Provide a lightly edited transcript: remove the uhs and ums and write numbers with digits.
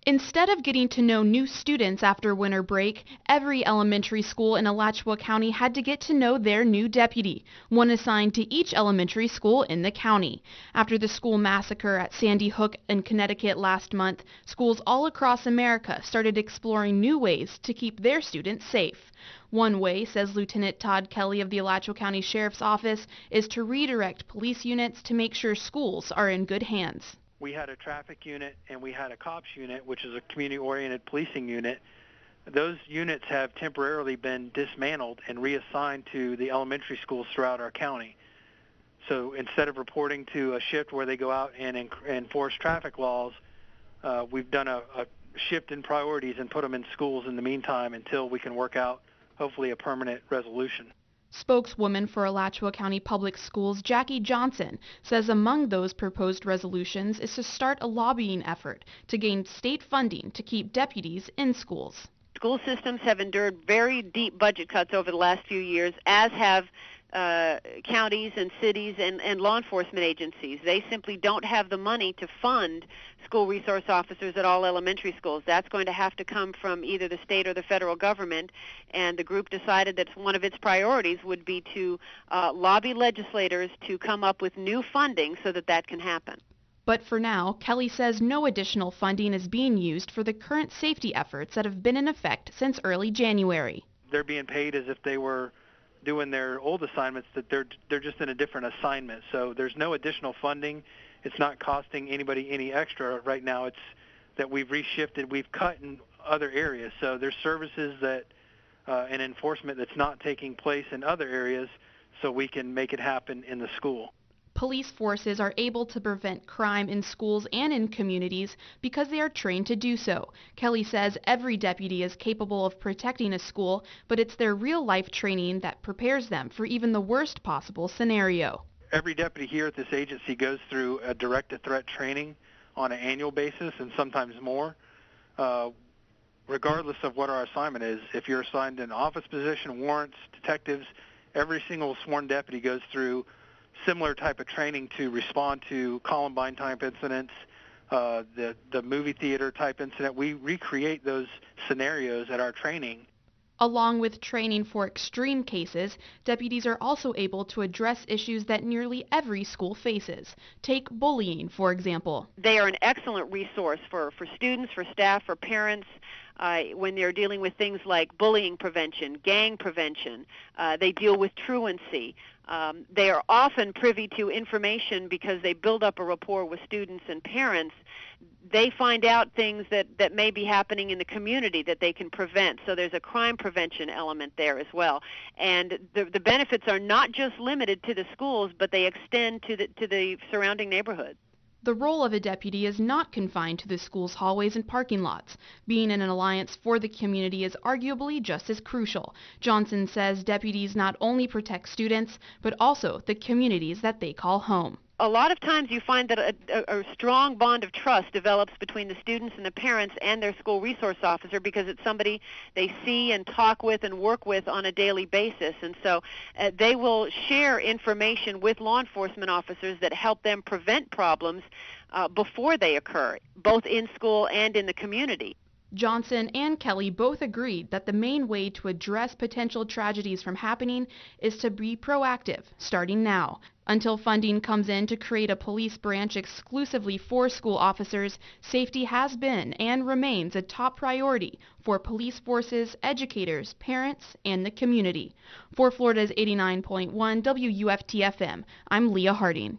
Instead of getting to know new students after winter break, every elementary school in Alachua County had to get to know their new deputy, one assigned to each elementary school in the county. After the school massacre at Sandy Hook in Connecticut last month, schools all across America started exploring new ways to keep their students safe. One way, says Lieutenant Todd Kelly of the Alachua County Sheriff's Office, is to redirect police units to make sure schools are in good hands. We had a traffic unit and we had a cops unit, which is a community-oriented policing unit. Those units have temporarily been dismantled and reassigned to the elementary schools throughout our county. So instead of reporting to a shift where they go out and enforce traffic laws, we've done a shift in priorities and put them in schools in the meantime until we can work out, hopefully, a permanent resolution. Spokeswoman for Alachua County Public Schools, Jackie Johnson, says among those proposed resolutions is to start a lobbying effort to gain state funding to keep deputies in schools. School systems have endured very deep budget cuts over the last few years, as have counties and cities and law enforcement agencies. They simply don't have the money to fund school resource officers at all elementary schools. That's going to have to come from either the state or the federal government, and the group decided that one of its priorities would be to lobby legislators to come up with new funding so that that can happen. But for now, Kelly says no additional funding is being used for the current safety efforts that have been in effect since early January. They're being paid as if they were doing their old assignments, that they're just in a different assignment. So there's no additional funding. It's not costing anybody any extra right now. It's that we've reshifted, we've cut in other areas. So there's services that and enforcement that's not taking place in other areas, so we can make it happen in the school. Police forces are able to prevent crime in schools and in communities because they are trained to do so. Kelly says every deputy is capable of protecting a school, but it's their real-life training that prepares them for even the worst possible scenario. Every deputy here at this agency goes through a direct-to-threat training on an annual basis and sometimes more, regardless of what our assignment is. If you're assigned an office position, warrants, detectives, every single sworn deputy goes through similar type of training to respond to Columbine type incidents, the movie theater type incident. We recreate those scenarios at our training. Along with training for extreme cases, deputies are also able to address issues that nearly every school faces. Take bullying, for example. They are an excellent resource for students, for staff, for parents, when they're dealing with things like bullying prevention, gang prevention. They deal with truancy. They are often privy to information because they build up a rapport with students and parents. They find out things that may be happening in the community that they can prevent. So there's a crime prevention element there as well. And the benefits are not just limited to the schools, but they extend to the surrounding neighborhood. The role of a deputy is not confined to the school's hallways and parking lots. Being in an alliance for the community is arguably just as crucial. Johnson says deputies not only protect students, but also the communities that they call home. A lot of times you find that a strong bond of trust develops between the students and the parents and their school resource officer because it's somebody they see and talk with and work with on a daily basis. And so they will share information with law enforcement officers that help them prevent problems before they occur, both in school and in the community. Johnson and Kelly both agreed that the main way to address potential tragedies from happening is to be proactive, starting now. Until funding comes in to create a police branch exclusively for school officers, safety has been and remains a top priority for police forces, educators, parents, and the community. For Florida's 89.1 WUFT-FM, I'm Leah Harding.